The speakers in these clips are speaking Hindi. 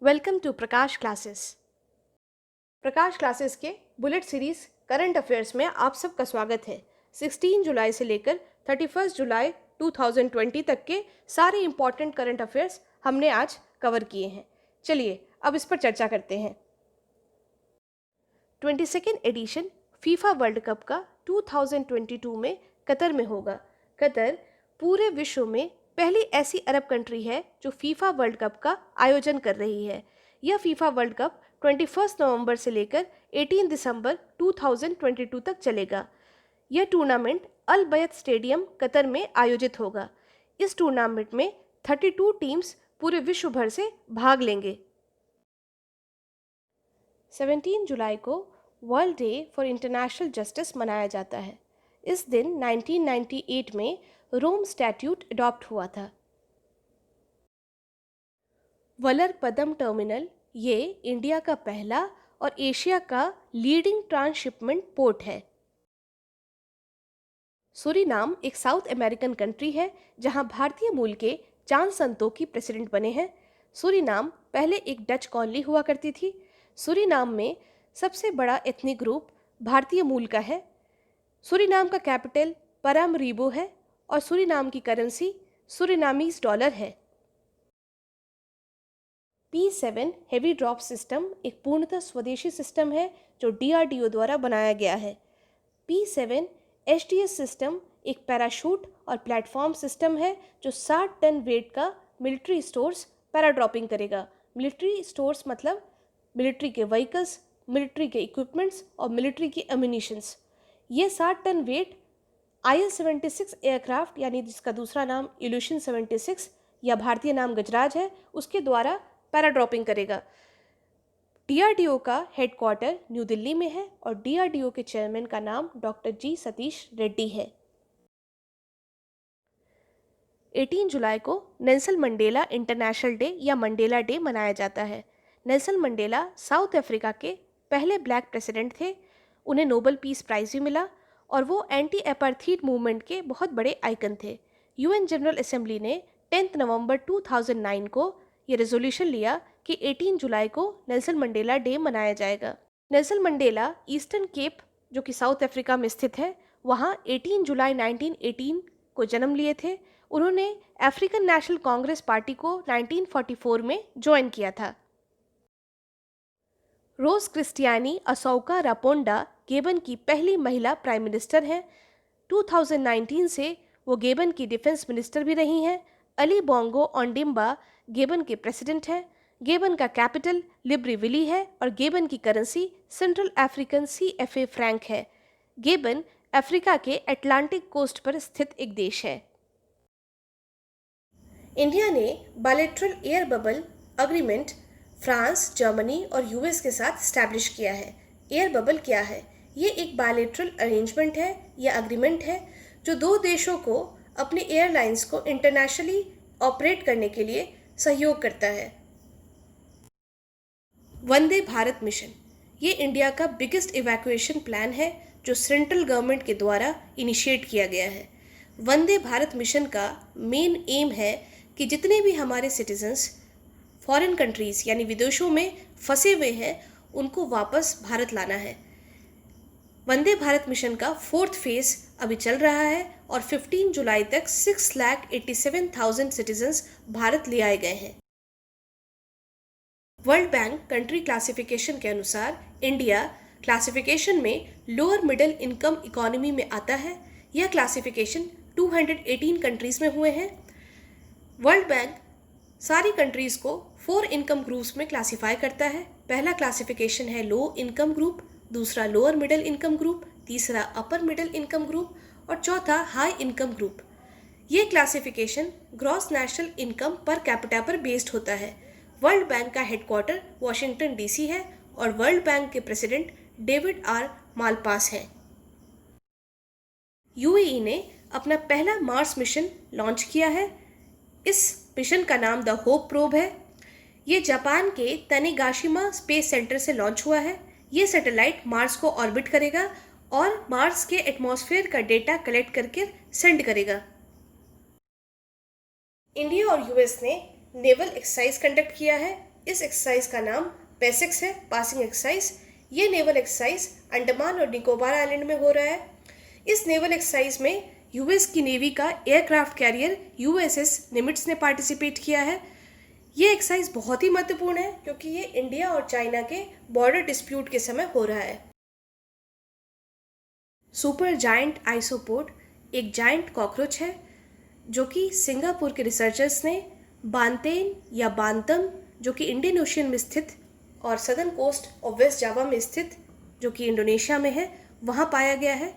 Welcome to Prakash classes. Prakash classes के बुलेट सीरीज करंट अफेयर्स में आप सबका स्वागत है। 16 जुलाई से लेकर 31 जुलाई 2020 तक के सारे इंपॉर्टेंट करंट अफेयर्स हमने आज कवर किए हैं। चलिए अब इस पर चर्चा करते हैं। 22nd addition FIFA world cup का 2022 में कतर में होगा। कतर पूरे विश्व में पहली ऐसी अरब कंट्री है जो फीफा वर्ल्ड कप का आयोजन कर रही है। यह फीफा वर्ल्ड कप 21 नवंबर से लेकर 18 दिसंबर 2022 तक चलेगा। यह टूर्नामेंट अल बयत स्टेडियम कतर में आयोजित होगा। इस टूर्नामेंट में 32 टीम्स पूरे विश्व भर से भाग लेंगे। 17 जुलाई को world day for international justice मनाया जाता है। इस दिन 1998 में रोम स्टैट्यूट अडॉप्ट हुआ था। वलर पदम टर्मिनल ये इंडिया का पहला और एशिया का लीडिंग ट्रांसशिपमेंट पोर्ट है। सूरीनाम एक साउथ अमेरिकन कंट्री है जहां भारतीय मूल के चांद संतोखी प्रेसिडेंट बने हैं। सूरीनाम पहले एक डच कॉलोनी हुआ करती थी। सूरीनाम में सबसे बड़ा एथनिक ग्रुप भारतीय मूल का है। सूरीनाम का कैपिटल परामरीबो है और सूरीनाम की करेंसी सूरीनामीज डॉलर है। P7 हेवी ड्रॉप सिस्टम एक पूर्णतः स्वदेशी सिस्टम है जो DRDO द्वारा बनाया गया है। P7 HDS सिस्टम एक पैराशूट और प्लेटफॉर्म सिस्टम है जो 60 टन वेट का मिलिट्री स्टोर्स पैराड्रॉपिंग करेगा। मिलिट्री स्टोर्स मतलब मिलिट्री के व्हीकल्स, मिलिट्री के इक्विपमेंट्स और मिलिट्री की एम्यूनिशंस। ये 60 टन वेट IL-76 एयरक्राफ्ट यानी जिसका दूसरा नाम इल्यूशन 76 या भारतीय नाम गजराज है उसके द्वारा पैराड्रॉपिंग करेगा। DRDO का हेडक्वार्टर न्यू दिल्ली में है और DRDO के चेयरमैन का नाम डॉक्टर जी सतीश रेड्डी है। 18 जुलाई को नेल्सन मंडेला इंटरनेशनल डे या मंडेला डे मनाया जाता है। नेल्सन मंडेला साउथ अफ्रीका के पहले ब्लैक प्रेसिडेंट थे। उन्हें नोबेल पीस प्राइज भी मिला और वो एंटी अपार्थीड मूवमेंट के बहुत बड़े आइकन थे। UN जनरल असेंबली ने 10 नवंबर 2009 को ये रेजोल्यूशन लिया कि 18 जुलाई को नेल्सन मंडेला डे मनाया जाएगा। नेल्सन मंडेला ईस्टर्न केप जो कि साउथ अफ्रीका में स्थित है वहाँ 18 जुलाई 1918 को जन्म लिए थे। उन्होंने अफ्रीकन नेशनल कांग्रेस पार्टी को 1944 में ज्वाइन किया था। रोज क्रिस्टियानी असौका रापोंडा गेबन की पहली महिला प्राइम मिनिस्टर हैं। 2019 से वो गेबन की डिफेंस मिनिस्टर भी रही हैं। अली बोंगो ओंडिम्बा गेबन के प्रेसिडेंट हैं। गेबन का कैपिटल लिब्रिविली है और गेबन की currency central African CFA Frank है। गेबन अफ्रीका के अटलांटिक कोस्ट पर स्थित एक देश है। इंडिया ने bilateral air bubble agreement France, Germany और US के साथ स्टैब्लिश किया है। एयर बबल क्या है? ये एक बायलैटरल अरेंजमेंट है या अग्रीमेंट है जो दो देशों को अपने एयरलाइंस को इंटरनेशनली ऑपरेट करने के लिए सहयोग करता है। वंदे भारत मिशन ये इंडिया का बिगेस्ट इवैक्यूएशन प्लान है जो सेंट्रल गवर्नमेंट के द्वारा इनिशिएट किया गया है। वंदे भारत मिशन का मेन एम है कि जितने भी हमारे सिटीजन्स फॉरेन कंट्रीज यानी विदेशों में फंसे हुए हैं उनको वापस भारत लाना है। वंदे भारत मिशन का 4th फेज अभी चल रहा है और 15 जुलाई तक 6,87,000 सिटीजन्स भारत ले आए गए हैं। वर्ल्ड बैंक कंट्री क्लासिफिकेशन के अनुसार इंडिया क्लासिफिकेशन में लोअर मिडिल इनकम इकोनॉमी में आता है। यह क्लासिफिकेशन 218 कंट्रीज में हुए हैं। वर्ल्ड बैंक सारी कंट्रीज को 4 इनकम ग्रुप्स में क्लासिफाई करता है। पहला क्लासिफिकेशन है लो इनकम ग्रुप, दूसरा लोअर मिडिल इनकम ग्रुप, तीसरा अपर मिडिल इनकम ग्रुप और चौथा हाई इनकम ग्रुप। ये classification gross national income per capita पर बेस्ड होता है। वर्ल्ड बैंक का हेडक्वार्टर वॉशिंगटन DC है और वर्ल्ड बैंक के प्रेसिडेंट डेविड R मालपास हैं। UAE ने अपना पहला मार्स मिशन लॉन्च किया है। इस मिशन का नाम द होप प्रोब है। ये जापान के तनेगाशिमा स्पेस सेंटर से लॉन्च हुआ है। ये सैटेलाइट मार्स को ऑर्बिट करेगा और मार्स के एटमॉस्फेयर का डेटा कलेक्ट करके सेंड करेगा। इंडिया और US ने नेवल एक्सरसाइज कंडक्ट किया है। इस एक्सरसाइज का नाम पैसिक्स है, पासिंग एक्सरसाइज। ये नेवल एक्सरसाइज अंडमान और निकोबार आइलैंड में हो रहा है। इस नेवल एक्सरसाइज में यूएस की नेवी का एयरक्राफ्ट कैरियर यूएसएस निमिट्स ने पार्टिसिपेट किया है। ये एक्सरसाइज बहुत ही महत्वपूर्ण है क्योंकि ये इंडिया और चाइना के बॉर्डर डिस्प्यूट के समय हो रहा है। सुपर जायंट आइसोपोड एक जायंट कॉकरोच है जो कि सिंगापुर के रिसर्चर्स ने बांतेन या बांतम, जो कि इंडियन ओशियन में स्थित और southern coast of West Java में स्थित, जो कि इंडोनेशिया में है, वहाँ पाया गया है।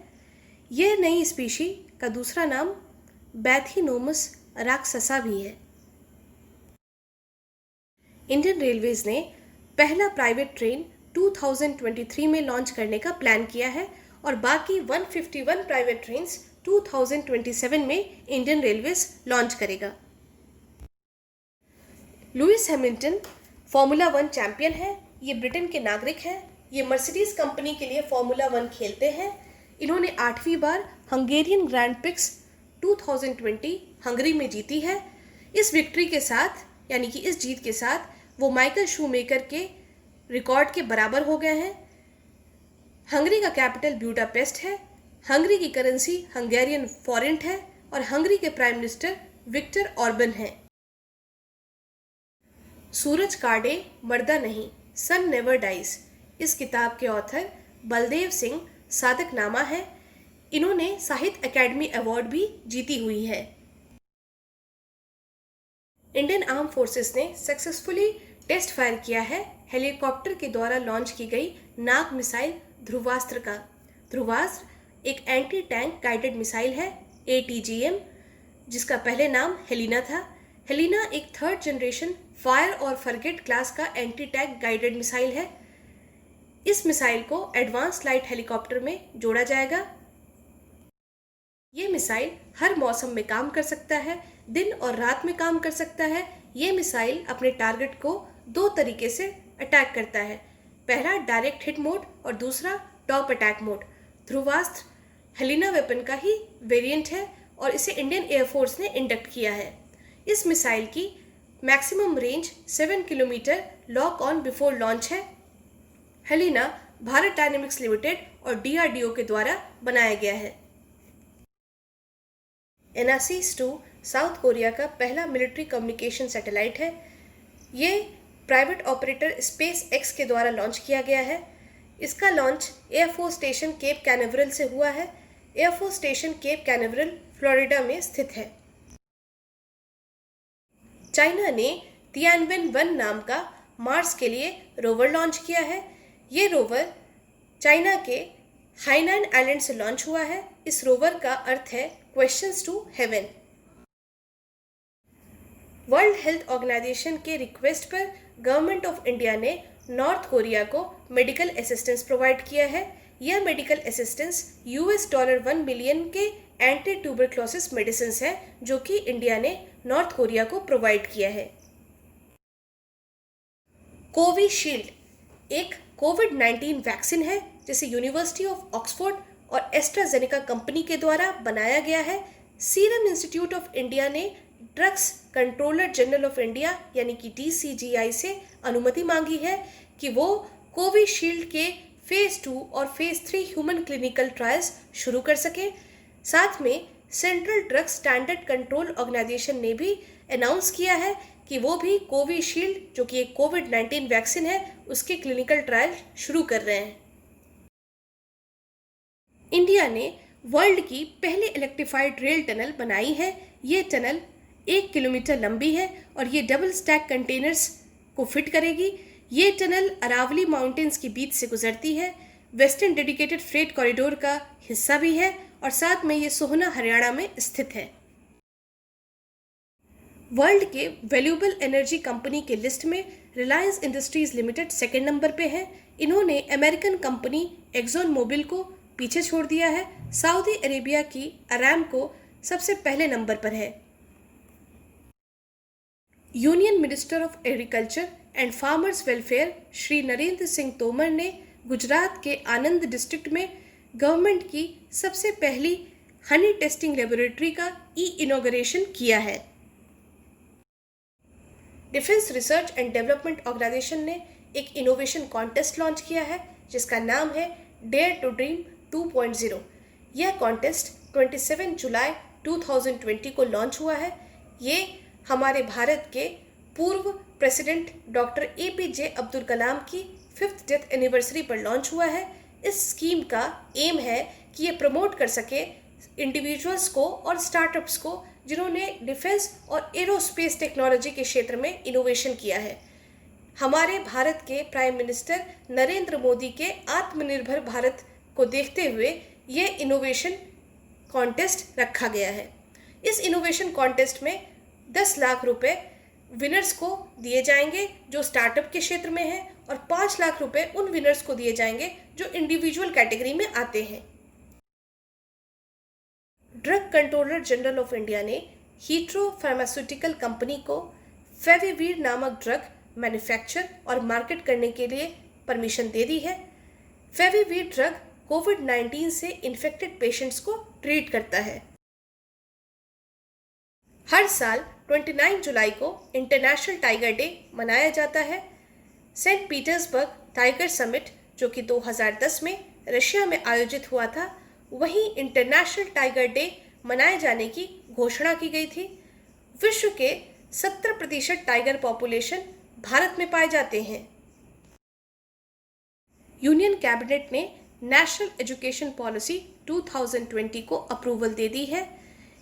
यह नई स्पीशी का दूसरा नाम बैथिनोमस राक्षसा भी है। इंडियन रेलवेज ने पहला प्राइवेट ट्रेन 2023 में लॉन्च करने का प्लान किया है और बाकी 151 प्राइवेट ट्रेन्स 2027 में इंडियन रेलवेज लॉन्च करेगा। लुइस हैमिल्टन फॉर्मूला 1 चैंपियन है। ये ब्रिटेन के नागरिक हैं। ये मर्सिडीज कंपनी के लिए फॉर्मूला 1 खेलते हैं। इन्होंने 8वीं बार हंगेरियन ग्रैंड प्रिक्स 2020 हंगरी में जीती है। इस विक्ट्री के साथ, यानी कि इस जीत के साथ, वो माइकल शूमेकर के रिकॉर्ड के बराबर हो गए हैं। हंगरी का कैपिटल ब्यूडापेस्ट है। हंगरी की करेंसी हंगेरियन फॉरेंट है और हंगरी के प्राइम मिनिस्टर विक्टर ऑर्बन हैं। सूरज काड़े मर्दा नहीं, सन नेवर डाइज। इस किताब के ऑथर बलदेव सिंह सादकनामा है। इन्होंने साहित्य अकेडमी अवार्ड भी जीती हुई है। इंडियन आर्म फोर्सेस ने सक्सेसफुली टेस्ट फायर किया है हेलीकॉप्टर के द्वारा लॉन्च की गई नाग मिसाइल ध्रुवास्त्र का। ध्रुवास्त्र एक एंटी टैंक गाइडेड मिसाइल है, ATGM, जिसका पहले नाम हेलिना था। हेलिना एक 3rd जनरेशन फायर और फॉरगेट क्लास का एंटी टैंक गाइडेड मिसाइल है। इस मिसाइल को एडवांस लाइट हेलीकॉप्टर में जोड़ा जाएगा। ये मिसाइल हर मौसम में काम कर सकता है, दिन और रात में काम कर सकता है। ये मिसाइल अपने टारगेट को 2 तरीके से अटैक करता है। पहला डायरेक्ट हिट मोड और दूसरा top attack mode. Dhruvastra Helina weapon का ही वेरिएंट है और इसे इंडियन एयरफोर्स ने इंडक्ट किया है। इस मिसाइल की maximum range 7 kilometre lock on before launch है। हेलिना भारत डायनेमिक्स लिमिटेड और DRDO के द्वारा बनाया गया है। एनासीस-2 साउथ कोरिया का पहला मिलिट्री कम्युनिकेशन सैटेलाइट है। ये प्राइवेट ऑपरेटर स्पेस एक्स के द्वारा लॉन्च किया गया है। इसका launch air force station cap Canaveral से हुआ है। Air force station cap Canaveral Florida में स्थित है। चाइना ने तियानवेन-1 नाम का मार्स के लिए रोवर लॉन्च किया है। ये रोवर चाइना के हाइनान आइलैंड से लॉन्च हुआ है। इस रोवर का अर्थ है questions to heaven. World Health Organization के रिक्वेस्ट पर गवर्नमेंट ऑफ इंडिया ने नॉर्थ कोरिया को मेडिकल असिस्टेंस प्रोवाइड किया है। यह मेडिकल असिस्टेंस $1 मिलियन के एंटी ट्यूबरक्लोसिस मेडिसिन है जो कि इंडिया ने नॉर्थ कोरिया को प्रोवाइड किया है। कोविशील्ड एक कोविड-19 वैक्सीन है जिसे यूनिवर्सिटी ऑफ ऑक्सफोर्ड और एस्ट्राजेनेका कंपनी के द्वारा बनाया गया है। सीरम इंस्टीट्यूट ऑफ इंडिया ने drugs controller general of India यानी कि DCGI से अनुमति मांगी है कि वो कोविशील्ड के फेज 2 और फेज 3 ह्यूमन क्लिनिकल ट्रायल्स शुरू कर सके। साथ में Central Drug Standard Control Organisation ने भी अनाउंस किया है कि वो भी कोविशील्ड, जो कि एक कोविड-19 वैक्सीन है, उसके क्लिनिकल ट्रायल शुरू कर रहे हैं। इंडिया ने वर्ल्ड की पहली इलेक्ट्रिफाइड रेल टनल बनाई है। ये टनल 1 किलोमीटर लंबी है और ये डबल स्टैक कंटेनर्स को फिट करेगी। ये टनल अरावली माउंटेन्स के बीच से गुजरती है। वेस्टर्न डेडिकेटेड फ्रेट कॉरिडोर का हिस्सा भी है और साथ में ये सोहना हरियाणा में स्थित है। वर्ल्ड के वैल्यूएबल एनर्जी कंपनी के लिस्ट में Reliance industries limited 2nd number पे है। इन्होंने अमेरिकन कंपनी एक्सॉन मोबिल को पीछे छोड़ दिया है। सऊदी अरेबिया की अरामको सबसे पहले नंबर पर है। Union minister of agriculture and farmers welfare Shri Narendra Singh Tomar ने गुजरात के आनंद डिस्ट्रिक्ट में गवर्नमेंट की सबसे पहली हनी टेस्टिंग लेबोरेटरी का इनॉग्रेशन किया है। Defence Research and Development Organisation ने एक इनोवेशन कॉन्टेस्ट लॉन्च किया है जिसका नाम है डेयर टू ड्रीम 2.0। यह कॉन्टेस्ट 27 जुलाई 2020 को लॉन्च हुआ है। ये हमारे भारत के पूर्व president doctor APJ Abdul Kalam की 5th डेथ एनिवर्सरी पर लॉन्च हुआ है। इस स्कीम का एम है कि ये प्रमोट कर सके इंडिविजुअल्स को और स्टार्टअप्स को जिन्होंने डिफेंस और एरोस्पेस टेक्नोलॉजी के क्षेत्र में इनोवेशन किया है। हमारे भारत के प्राइम मिनिस्टर नरेंद्र मोदी के आत्मनिर्भर भारत को देखते हुए ये इनोवेशन कॉन्टेस्ट रखा गया है। इस इनोवेशन कॉन्टेस्ट में 10 लाख रुपए विनर्स को दिए जाएंगे जो स्टार्टअप के क्षेत्र में हैं और 5 लाख रुपए उन विनर्स को दिए जाएंगे जो इंडिविजुअल कैटेगरी में आते हैं। Drug controller general of India ने हीथ्रो फार्मास्यूटिकल कंपनी को फेविवीर नामक ड्रग मैन्युफैक्चर और मार्केट करने के लिए परमिशन दे दी है। फेविवीर ड्रग कोविड-19 से इन्फेक्टेड पेशेंट्स को ट्रीट करता है। हर साल 29 जुलाई को इंटरनेशनल टाइगर डे मनाया जाता है। सेंट पीटर्सबर्ग टाइगर समिट जो कि 2010 में रशिया में आयोजित हुआ था, वहीं इंटरनेशनल टाइगर डे मनाए जाने की घोषणा की गई थी। विश्व के 70% टाइगर पॉपुलेशन भारत में पाए जाते हैं। यूनियन कैबिनेट ने नेशनल एजुकेशन पॉलिसी 2020 को अप्रूवल दे दी है।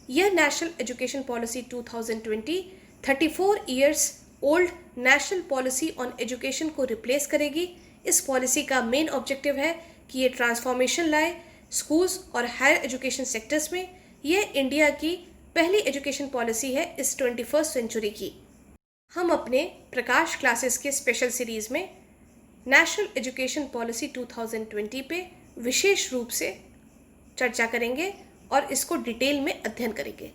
यह national education policy 2020 34 years old national policy on education को रिप्लेस करेगी। इस पॉलिसी का मेन ऑब्जेक्टिव है कि ये ट्रांसफॉर्मेशन लाए स्कूल्स और हायर एजुकेशन सेक्टर्स में। यह इंडिया की पहली एजुकेशन पॉलिसी है इस 21st सेंचुरी की। हम अपने प्रकाश क्लासेस के स्पेशल सीरीज़ में नेशनल एजुकेशन पॉलिसी 2020 पे विशेष रूप से चर्चा करेंगे और इसको डिटेल में अध्ययन करेंगे।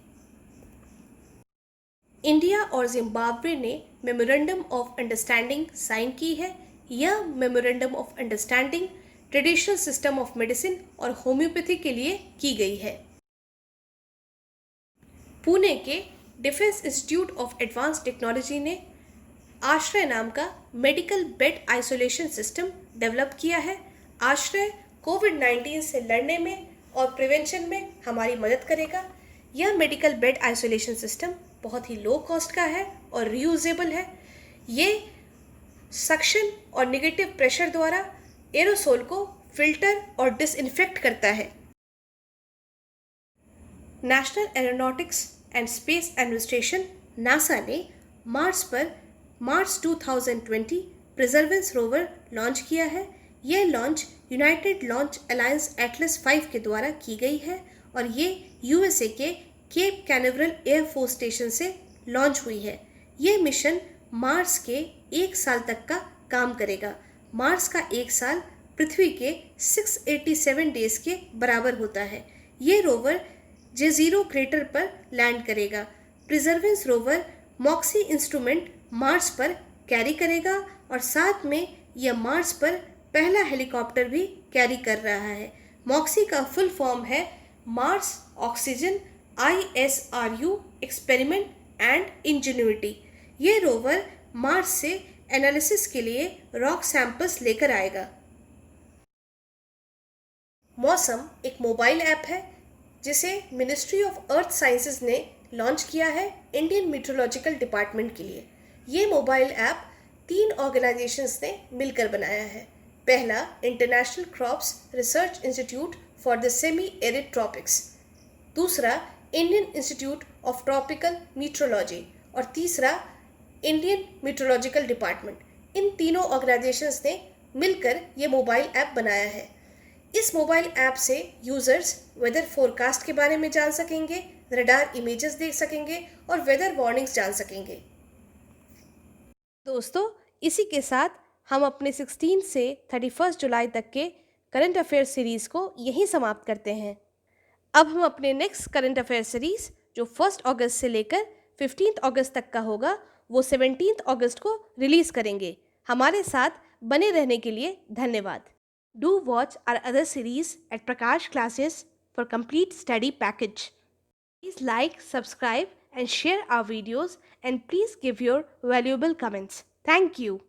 इंडिया और जिम्बाब्वे ने मेमोरेंडम ऑफ अंडरस्टैंडिंग साइन की है। यह memorandum of understanding traditional system of medicine और होम्योपैथी के लिए की गई है। पुणे के defence institute of advance technology ने आश्रय नाम का medical bed isolation system develop किया है। आश्रय कोविड-19 से लड़ने में और प्रिवेंशन में हमारी मदद करेगा। यह मेडिकल बेड आइसोलेशन सिस्टम बहुत ही लो कॉस्ट का है और रीयूजेबल है। ये सक्शन और नेगेटिव प्रेशर द्वारा एरोसोल को फिल्टर और डिसइंफेक्ट करता है। National aeronautics and space administration NASA ने मार्स पर मार्स 2020 परसेवरेंस रोवर लॉन्च किया है। यह launch United launch alliance Atlas 5 के द्वारा की गई है और ये USA के केप कैनावरल एयरफोर्स स्टेशन से लॉन्च हुई है। यह मिशन मार्स के 1 साल तक का काम करेगा। मार्स का 1 साल पृथ्वी के 687 डेज के बराबर होता है। ये रोवर जेजीरो क्रेटर पर लैंड करेगा। Perseverance rover Moxie instrument Mars पर कैरी करेगा और साथ में यह मार्स पर पहला हेलीकॉप्टर भी कैरी कर रहा है। मॉक्सी का फुल फॉर्म है Mars oxygen ISRU experiment and Ingenuity. ये रोवर मार्स से एनालिसिस के लिए रॉक सैंपल्स लेकर आएगा। मौसम एक मोबाइल ऐप है जिसे मिनिस्ट्री ऑफ अर्थ साइंसेज ने लॉन्च किया है इंडियन मीटरोलॉजिकल डिपार्टमेंट के लिए। ये मोबाइल ऐप 3 ऑर्गेनाइजेशंस ने मिलकर बनाया है। पहला international crops research institute for the semi arid tropics, दूसरा Indian institute of tropical meteorology और तीसरा इंडियन मीटरोलॉजिकल डिपार्टमेंट। इन तीनों ऑर्गेनाइजेशंस ने मिलकर ये मोबाइल ऐप बनाया है। इस मोबाइल ऐप से यूज़र्स वेदर फोरकास्ट के बारे में जान सकेंगे, रडार इमेजेस देख सकेंगे और वेदर वार्निंग्स जान सकेंगे। दोस्तों, इसी के साथ हम अपने 16 से 31 जुलाई तक के करंट अफेयर सीरीज़ को यहीं समाप्त करते हैं। अब हम अपने नेक्स्ट करंट अफेयर सीरीज़ जो 1 अगस्त से लेकर 15 अगस्त तक का होगा वो 17 अगस्त को रिलीज़ करेंगे। हमारे साथ बने रहने के लिए धन्यवाद। Do watch our other series at Prakash Classes for complete study package. Please like, subscribe and share our videos, and please give your valuable comments. Thank you.